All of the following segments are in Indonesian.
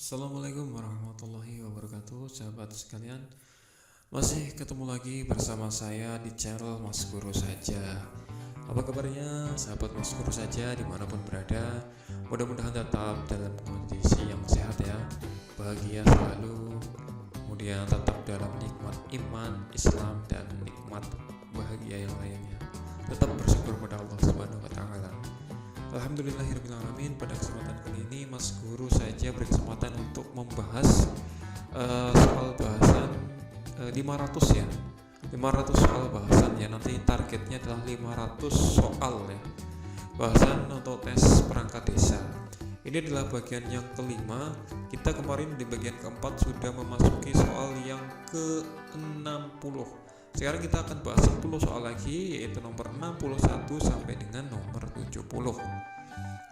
Assalamualaikum warahmatullahi wabarakatuh, sahabat sekalian. Masih ketemu lagi bersama saya di channel Mas Guru Saja. Apa kabarnya sahabat Mas Guru Saja dimanapun berada? Mudah-mudahan tetap dalam kondisi yang sehat ya, bahagia selalu, kemudian tetap dalam nikmat iman, Islam, dan nikmat bahagia yang lainnya. Tetap bersyukur pada Allah Subhanahu wa Ta'ala. Alhamdulillahirrahmanirrahim. Pada kesempatan kali ini Mas Guru Saja berkesempatan untuk membahas soal bahasan 500 ya, 500 soal bahasan ya. Nanti targetnya adalah 500 soal ya, bahasan untuk tes perangkat desa. Ini adalah bagian yang kelima. Kita kemarin di bagian keempat sudah memasuki soal yang ke-60. Sekarang kita akan bahas 10 soal lagi, yaitu nomor 61 sampai dengan nomor 70.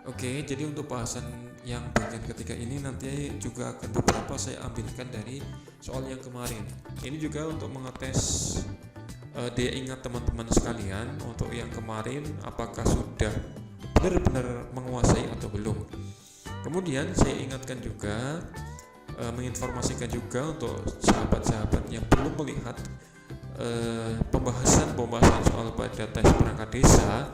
Oke, jadi untuk bahasan yang bagian ketiga ini nanti juga akan beberapa saya ambilkan dari soal yang kemarin. Ini juga untuk mengetes dia ingat teman-teman sekalian untuk yang kemarin apakah sudah benar-benar menguasai atau belum. Kemudian saya ingatkan juga, menginformasikan juga untuk sahabat-sahabat yang belum melihat pembahasan soal pada tes perangkat desa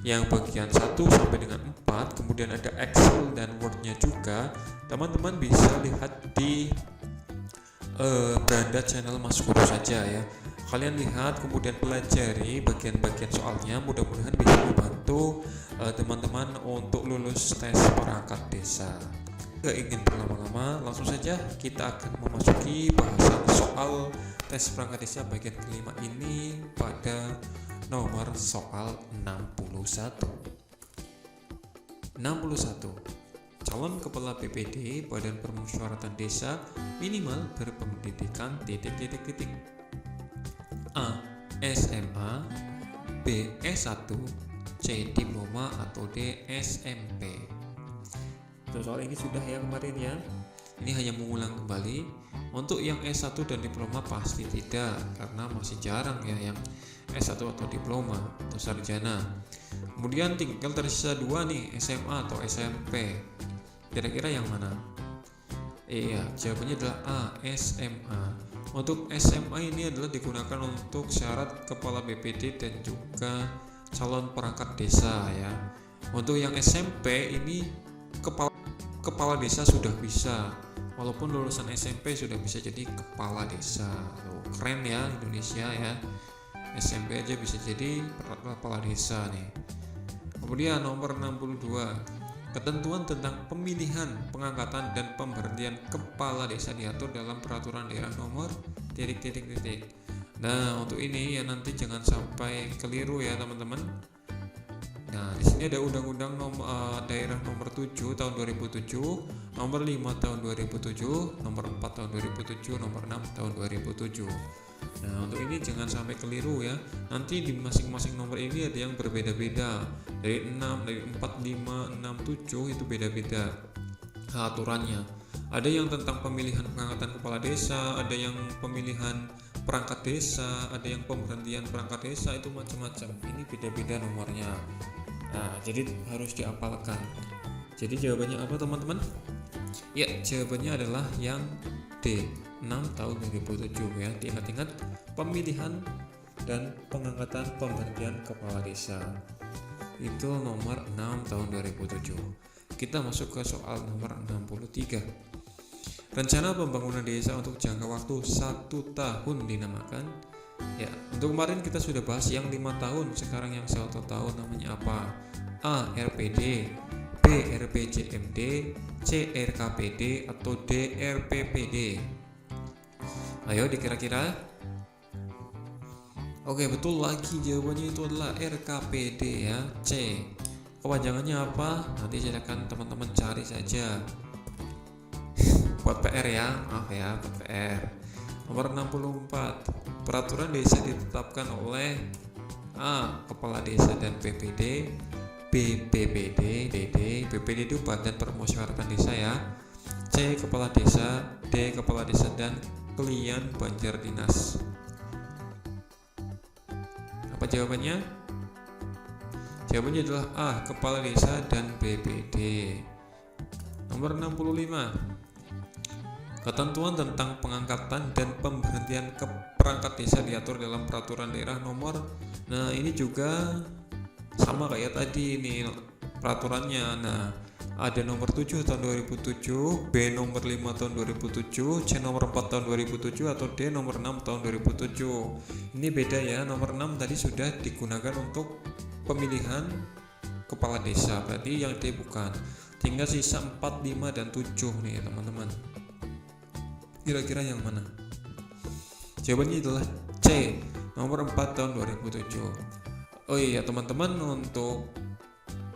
yang bagian 1 sampai dengan 4, kemudian ada Excel dan Word-nya juga. Teman-teman bisa lihat di beranda channel Mas Guru Saja ya. Kalian lihat kemudian pelajari bagian-bagian soalnya, mudah-mudahan bisa membantu teman-teman untuk lulus tes perangkat desa. Gak ingin berlama-lama, langsung saja kita akan memasuki bahasan soal tes perangkat desa bagian kelima ini pada nomor soal 61. Calon kepala BPD Badan Permusyawaratan Desa minimal berpendidikan A. SMA, B. S1, C. Diploma, atau D. SMP. Soal ini sudah ya kemarin ya. Ini hanya mengulang kembali. Untuk yang S1 dan diploma pasti tidak, karena masih jarang ya yang S1 atau diploma atau sarjana. Kemudian tinggal tersisa 2 nih, SMA atau SMP. Kira-kira yang mana? Iya, jawabannya adalah A, SMA. Untuk SMA ini adalah digunakan untuk syarat kepala BPD dan juga calon perangkat desa ya. Untuk yang SMP ini kepala desa sudah bisa, walaupun lulusan SMP sudah bisa jadi kepala desa. Keren ya Indonesia ya, SMP aja bisa jadi kepala desa nih. Kemudian nomor 62, ketentuan tentang pemilihan, pengangkatan, dan pemberhentian kepala desa diatur dalam peraturan daerah nomor ... Nah, untuk ini ya nanti jangan sampai keliru ya teman-teman. Nah, di sini ada Undang-Undang Daerah Nomor 7 Tahun 2007, Nomor 5 Tahun 2007, Nomor 4 Tahun 2007, Nomor 6 Tahun 2007. Nah, untuk ini jangan sampai keliru ya. Nanti di masing-masing nomor ini ada yang berbeda-beda. Dari 6, dari 4, 5, 6, 7 itu beda-beda aturannya. Ada yang tentang pemilihan pengangkatan kepala desa, ada yang pemilihan perangkat desa, ada yang pemberhentian perangkat desa, itu macam-macam. Ini beda-beda nomornya. Nah, jadi harus dihafalkan. Jadi jawabannya apa teman-teman? Ya, jawabannya adalah yang D, 6 tahun 2007 ya. Diingat-ingat, pemilihan dan pengangkatan pemberhentian kepala desa. Itu nomor 6 tahun 2007. Kita masuk ke soal nomor 63. Rencana pembangunan desa untuk jangka waktu 1 tahun dinamakan. Ya, untuk kemarin kita sudah bahas yang 5 tahun, sekarang yang 1 tahun namanya apa? A. RPD, B. RPJMD, C. RKPD, atau D. RPPD. Ayo dikira-kira. Oke, betul lagi, jawabannya itu adalah RKPD ya, C. Kepanjangannya apa? Nanti silakan teman-teman cari saja. Buat PR ya, maaf ya, buat PR. Nomor 64, peraturan desa ditetapkan oleh A. Kepala desa dan BPD, B. BPD, BPD itu Badan Permusyawaratan Desa ya, C. Kepala desa, D. Kepala desa dan klien Banjar Dinas. Apa jawabannya? Jawabannya adalah A. Kepala desa dan BPD. Nomor 65, Ketentuan tentang pengangkatan dan pemberhentian perangkat desa diatur dalam peraturan daerah nomor. Nah, ini juga sama kayak tadi ini peraturannya. Nah, ada nomor 7 tahun 2007, B nomor 5 tahun 2007, C nomor 4 tahun 2007, atau D nomor 6 tahun 2007. Ini beda ya, nomor 6 tadi sudah digunakan untuk pemilihan kepala desa, berarti yang D bukan. Tinggal sisa 4, 5, dan 7 nih teman-teman. Kira-kira yang mana? Jawabannya adalah C, nomor 4 tahun 2007. Oh iya teman-teman, untuk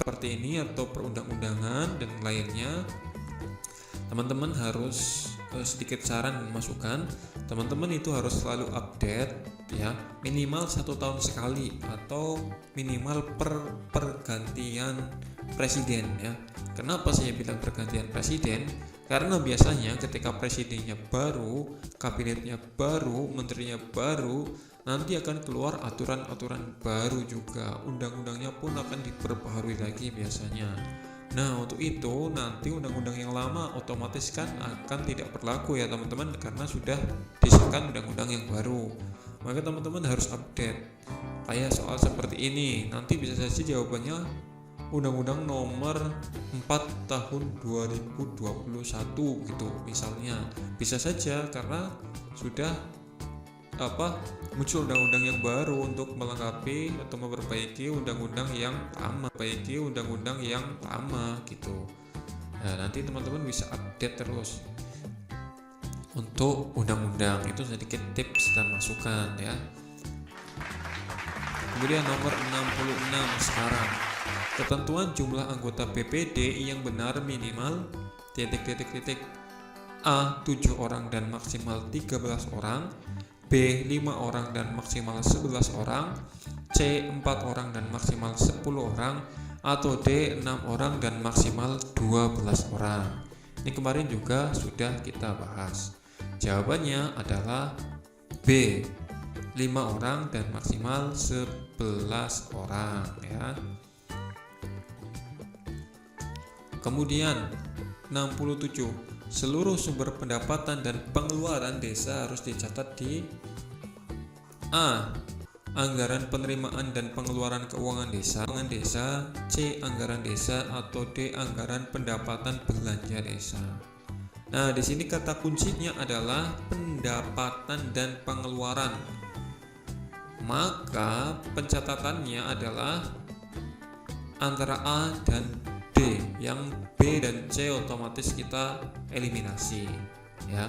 seperti ini atau perundang-undangan dan lainnya, teman-teman harus sedikit saran dan masukan. Teman-teman itu harus selalu update ya, minimal 1 tahun sekali atau minimal pergantian presiden ya. Kenapa saya bilang pergantian presiden? Karena biasanya ketika presidennya baru, kabinetnya baru, menterinya baru, nanti akan keluar aturan-aturan baru juga, undang-undangnya pun akan diperbaharui lagi biasanya. Nah, untuk itu nanti undang-undang yang lama otomatis kan akan tidak berlaku ya teman-teman, karena sudah disahkan undang-undang yang baru. Maka teman-teman harus update. Kayak soal seperti ini, nanti bisa saja jawabannya Undang-Undang nomor 4 tahun 2021 gitu misalnya. Bisa saja karena sudah muncul undang-undang yang baru untuk melengkapi atau memperbaiki undang-undang yang lama, gitu. Nah, nanti teman-teman bisa update terus untuk undang-undang. Itu sedikit tips dan masukan ya. Kemudian nomor 66 sekarang. Ketentuan jumlah anggota BPD yang benar minimal A 7 orang dan maksimal 13 orang, B 5 orang dan maksimal 11 orang, C 4 orang dan maksimal 10 orang, atau D 6 orang dan maksimal 12 orang. Ini kemarin juga sudah kita bahas. Jawabannya adalah B, 5 orang dan maksimal 11 orang ya. Kemudian 67, seluruh sumber pendapatan dan pengeluaran desa harus dicatat di A. Anggaran penerimaan dan pengeluaran keuangan desa, C. Anggaran desa, atau D. Anggaran pendapatan belanja desa. Nah, di sini kata kuncinya adalah pendapatan dan pengeluaran. Maka pencatatannya adalah antara A dan D, yang B dan C otomatis kita eliminasi ya.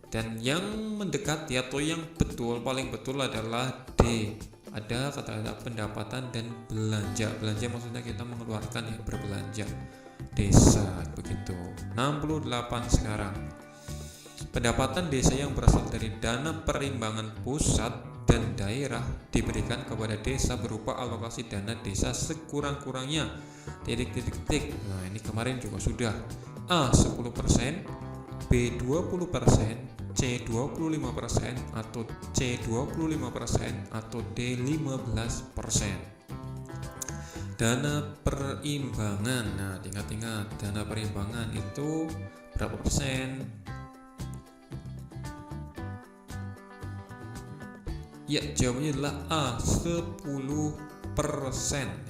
Dan yang mendekati atau yang betul, paling betul adalah D. Ada kata-kata pendapatan dan belanja. Belanja maksudnya kita mengeluarkan ya, berbelanja desa begitu. 68 sekarang. Pendapatan desa yang berasal dari dana perimbangan pusat dan daerah diberikan kepada desa berupa alokasi dana desa sekurang-kurangnya titik. Nah, ini kemarin juga sudah. A 10%, B 20%, C 25%, atau C 25%, atau D 15%. Dana perimbangan. Nah, ingat-ingat dana perimbangan itu berapa persen? Ya, jawabannya adalah A 10%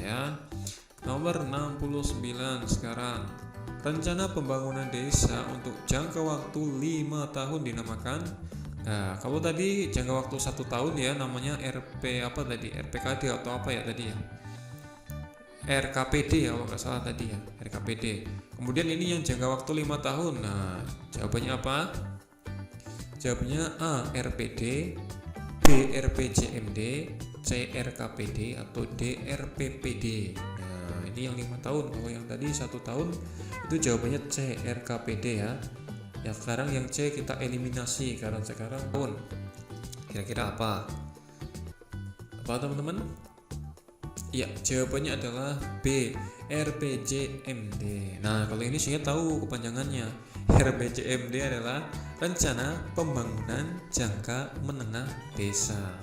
ya. Nomor 69 sekarang. Rencana pembangunan desa untuk jangka waktu 5 tahun dinamakan. Nah, kalau tadi jangka waktu 1 tahun ya namanya RPKD atau apa ya tadi ya, RKPD ya kalau nggak salah tadi ya, RKPD. Kemudian ini yang jangka waktu 5 tahun. Nah, jawabannya apa? Jawabannya A RPD, B RPJMD, C RKPD, atau D RPPD. Nah, ini yang 5 tahun. Kalau yang tadi 1 tahun itu jawabannya C RKPD ya. Yang sekarang yang C kita eliminasi karena sekarang tahun. Kira-kira apa teman-teman? Ya, jawabannya adalah B RPJMD. Nah, kalau ini saya tahu kepanjangannya. RPJMD adalah Rencana Pembangunan Jangka Menengah Desa.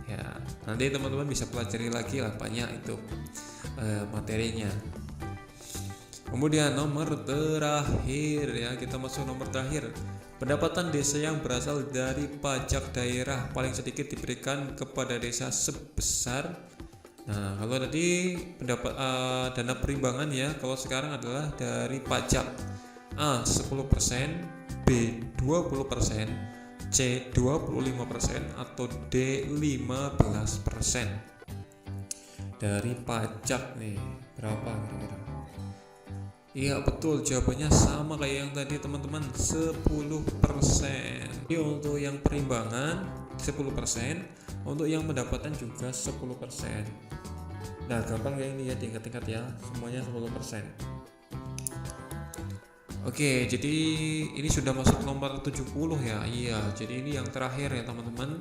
Ya, nanti teman-teman bisa pelajari lagi lah banyak itu materinya. Kemudian nomor terakhir ya, kita masuk nomor terakhir. Pendapatan desa yang berasal dari pajak daerah paling sedikit diberikan kepada desa sebesar. Nah, kalau tadi dana perimbangan ya, kalau sekarang adalah dari pajak. A 10%, B 20%, C 25% atau D 15%. Dari pajak nih, berapa kira-kira? Iya betul, jawabannya sama kayak yang tadi teman-teman, 10%. Jadi untuk yang perimbangan 10%, untuk yang pendapatan juga 10%. Nah gampang ya ini ya, diingat-ingat ya, semuanya 10%. Oke, jadi ini sudah masuk nomor 70 ya. Iya, jadi ini yang terakhir ya teman-teman.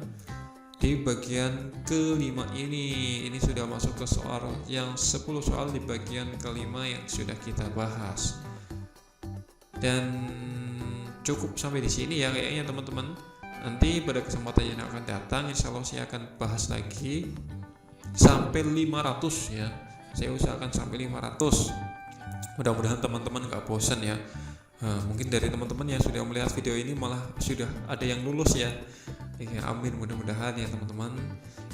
Di bagian kelima ini sudah masuk ke soal yang 10 soal di bagian kelima yang sudah kita bahas. Dan cukup sampai di sini ya kayaknya teman-teman. Nanti pada kesempatan yang akan datang insya Allah saya akan bahas lagi sampai 500 ya. Saya usahakan sampai 500. Mudah-mudahan teman-teman gak bosan ya. Mungkin dari teman-teman yang sudah melihat video ini malah sudah ada yang lulus ya. Ya amin, mudah-mudahan ya teman-teman.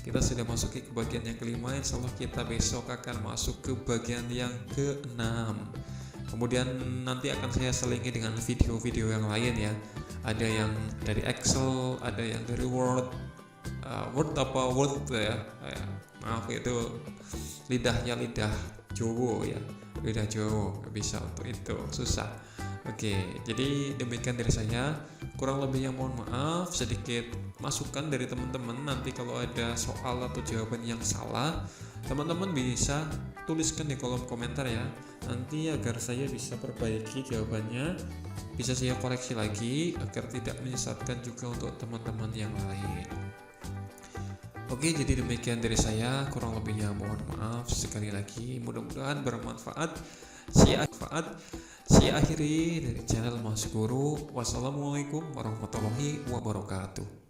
Kita sudah masuk ke bagian yang kelima, insya Allah kita besok akan masuk ke bagian yang keenam. Kemudian nanti akan saya selingi dengan video-video yang lain ya. Ada yang dari Excel, ada yang dari Word ya. Maaf itu lidahnya lidah Jawa ya, lidah Jawa nggak bisa untuk itu, susah. Oke, jadi demikian dari saya. Kurang lebihnya mohon maaf, sedikit masukan dari teman-teman. Nanti kalau ada soal atau jawaban yang salah, teman-teman bisa tuliskan di kolom komentar ya. Nanti agar saya bisa perbaiki jawabannya, bisa saya koreksi lagi agar tidak menyesatkan juga untuk teman-teman yang lain. Oke, jadi demikian dari saya. Kurang lebihnya mohon maaf sekali lagi. Mudah-mudahan bermanfaat. Saya akhiri dari channel Mas Guru. Wassalamualaikum warahmatullahi wabarakatuh.